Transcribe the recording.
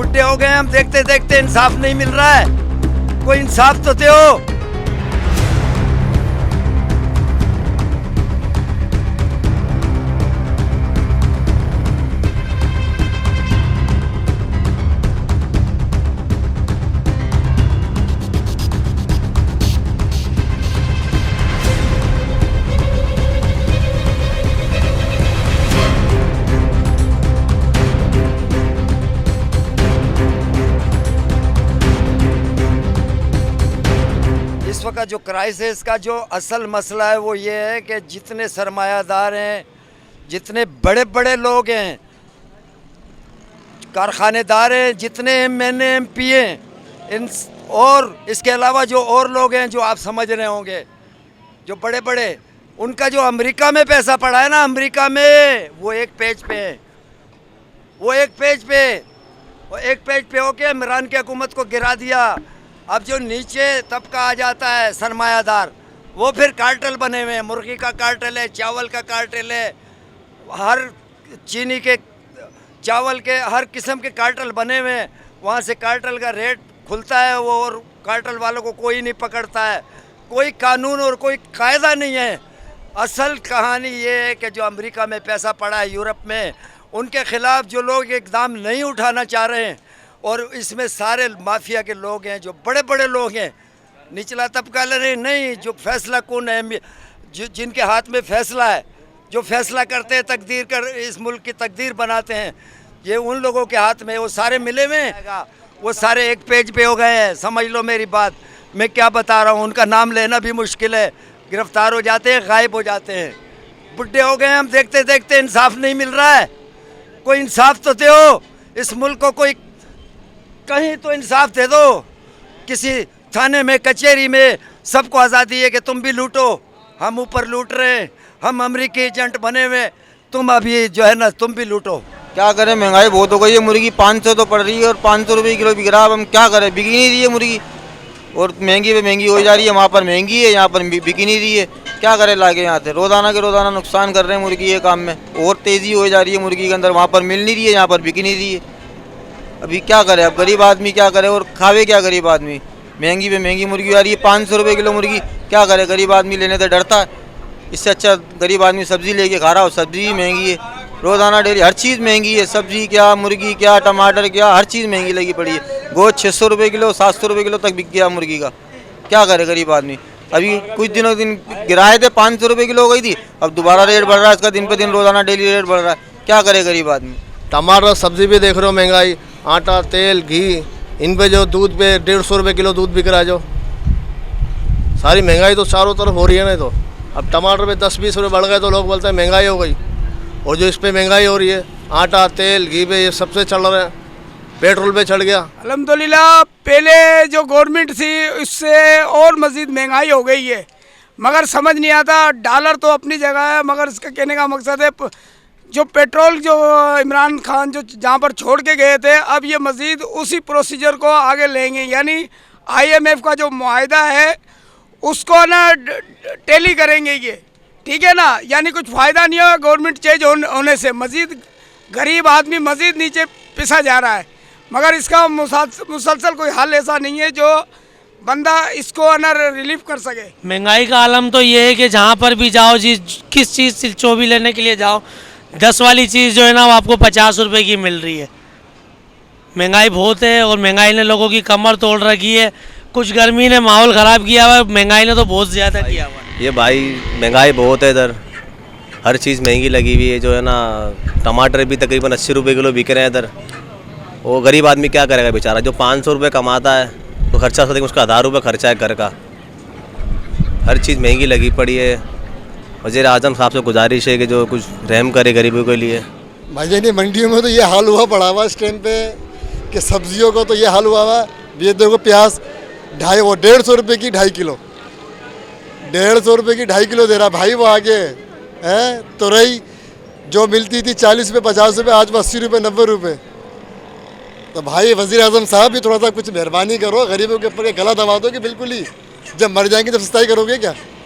बुढ़े हो गए हम, देखते देखते इंसाफ नहीं मिल रहा है, कोई इंसाफ तो दो। इस वक्त जो क्राइसिस का जो असल मसला है वो ये है कि जितने सरमायादार हैं, जितने बड़े बड़े लोग हैं, कारखानेदार हैं, जितने MNA MP हैं, इन और इसके अलावा जो और लोग हैं जो आप समझ रहे होंगे, जो बड़े बड़े, उनका जो अमेरिका में पैसा पड़ा है ना, अमेरिका में वो एक पेज पे है, वो एक पेज पे होके इमरान की हुकूमत को गिरा दिया। अब जो नीचे तबका आ जाता है सरमायादार, वो फिर कार्टेल बने हुए हैं, मुर्गी का कार्टेल है, चावल का कार्टेल है, हर चीनी के, चावल के, हर किस्म के कार्टेल बने हुए हैं। वहाँ से कार्टेल का रेट खुलता है वो, और कार्टेल वालों को कोई नहीं पकड़ता है, कोई कानून और कोई कायदा नहीं है। असल कहानी ये है कि जो अमेरिका में पैसा पड़ा है, यूरोप में, उनके ख़िलाफ़ जो लोग इक़दाम नहीं उठाना चाह रहे हैं, और इसमें सारे माफिया के लोग हैं, जो बड़े बड़े लोग हैं, निचला तबका नहीं, जो फैसला कौन है, जिनके हाथ में फैसला है, जो फैसला करते हैं, तकदीर कर, इस मुल्क की तकदीर बनाते हैं, ये उन लोगों के हाथ में, वो सारे मिले हुए हैं, वो सारे एक पेज पे हो गए हैं। समझ लो मेरी बात, मैं क्या बता रहा हूँ, उनका नाम लेना भी मुश्किल है, गिरफ्तार हो जाते हैं, गायब हो जाते हैं। बुढ़े हो गए हम, देखते देखते इंसाफ नहीं मिल रहा है, कोई इंसाफ तो दो इस मुल्क को, कोई कहीं तो इंसाफ दे दो। किसी थाने में, कचहरी में सबको आज़ादी है कि तुम भी लूटो, हम ऊपर लूट रहे हैं, हम अमेरिकी एजेंट बने हुए, तुम अभी जो है ना, तुम भी लूटो। क्या करें, महंगाई बहुत हो गई है, मुर्गी 500 तो पड़ रही है और 500 रुपये किलो बिक रहा है। अब हम क्या करें, बिक ही नहीं रही है मुर्गी, और महंगी पे महंगी हो जा रही है। वहाँ पर महंगी है, यहाँ पर बिक ही नहीं रही है। क्या करें लाके यहाँ से, रोज़ाना के रोज़ाना नुकसान कर रहे हैं मुर्गी ये काम में, और तेज़ी हो जा रही है मुर्गी के अंदर। वहाँ पर मिल नहीं रही है, यहाँ पर बिक ही नहीं रही है। अभी क्या करे, अब गरीब आदमी क्या करे, और खावे क्या गरीब आदमी, महंगी पे महंगी मुर्गी आ रही है, 500 रुपये किलो मुर्गी। क्या करे, गरीब आदमी लेने से डरता है। इससे अच्छा गरीब आदमी सब्ज़ी लेके खा रहा हो, सब्ज़ी ही महंगी है, रोज़ाना डेली हर चीज़ महंगी है, सब्ज़ी क्या, मुर्गी क्या, टमाटर क्या, हर चीज़ महंगी लगी पड़ी है। गोश्त 600 रुपये किलो, 700 रुपये किलो तक बिक गया मुर्गी का। क्या करे गरीब आदमी। अभी कुछ दिनों दिन गिराए थे, 500 रुपये किलो हो गई थी, अब दोबारा रेट बढ़ रहा है इसका, दिन पे दिन रोज़ाना डेली रेट बढ़ रहा है। क्या करे गरीब आदमी। टमाटर सब्ज़ी भी देख रहे हो महंगाई, आटा, तेल, घी, इन पे जो दूध पे 150 रुपये किलो दूध बिक रहा है, जो सारी महंगाई तो चारों तरफ हो रही है ना। तो अब टमाटर पे 10-20 रुपये बढ़ गए तो लोग बोलते हैं महंगाई हो गई, और जो इस पे महंगाई हो रही है, आटा, तेल, घी पे ये सबसे चल रहा है, पेट्रोल पे चढ़ गया। अल्हम्दुलिल्लाह पहले जो गवर्नमेंट थी उससे और मज़ीद महंगाई हो गई है, मगर समझ नहीं आता। डॉलर तो अपनी जगह है, मगर इसका कहने का मकसद है जो पेट्रोल जो इमरान खान जो जहाँ पर छोड़ के गए थे, अब ये मज़ीद उसी प्रोसीजर को आगे लेंगे, यानी IMF का जो मुआहदा है उसको ना टेली करेंगे ये, ठीक है ना। यानी कुछ फ़ायदा नहीं होगा गवर्नमेंट चेंज होने से, मज़ीद गरीब आदमी मज़ीद नीचे पिसा जा रहा है, मगर इसका मुसलसल कोई हल ऐसा नहीं है जो बंदा इसको ना रिलीफ कर सके। महंगाई का आलम तो ये है कि जहाँ पर भी जाओ, किस चीज़ से चोभी लेने के लिए जाओ, 10 वाली चीज़ जो है ना वो आपको 50 रुपये की मिल रही है। महंगाई बहुत है, और महंगाई ने लोगों की कमर तोड़ रखी है। कुछ गर्मी ने माहौल ख़राब किया हुआ है, महंगाई ने तो बहुत ज़्यादा किया हुआ है। ये भाई महंगाई बहुत है इधर, हर चीज़ महंगी लगी हुई है। जो है ना, टमाटर भी तकरीबन 80 रुपये किलो बिक रहे हैं इधर। वो गरीब आदमी क्या करेगा बेचारा, जो 500 रुपये कमाता है तो खर्चा उसका, उसका 1000 रुपये खर्चा है घर का। हर चीज़ महंगी लगी पड़ी है। वज़ीर आज़म साहब से गुजारिश है कि जो कुछ रहम करे गरीबों के लिए। भाईजानी मंडियों में तो ये हाल हुआ पड़ा हुआ इस टाइम पे कि सब्जियों को तो ये हाल हुआ हुआ। ये देखो प्याज 150 रुपये की 2.5 किलो, 150 रुपये की 2.5 किलो दे रहा भाई वो आगे हैं। तुरई जो मिलती थी 40 रुपये 50 रुपये, आज वो 80 रुपये 90 रुपये। तो भाई वज़ीर आज़म साहब भी थोड़ा सा कुछ मेहरबानी करो, गरीबों के ऊपर गला दबा दो कि बिल्कुल ही जब मर जाएंगे तब सस्ताई करोगे क्या।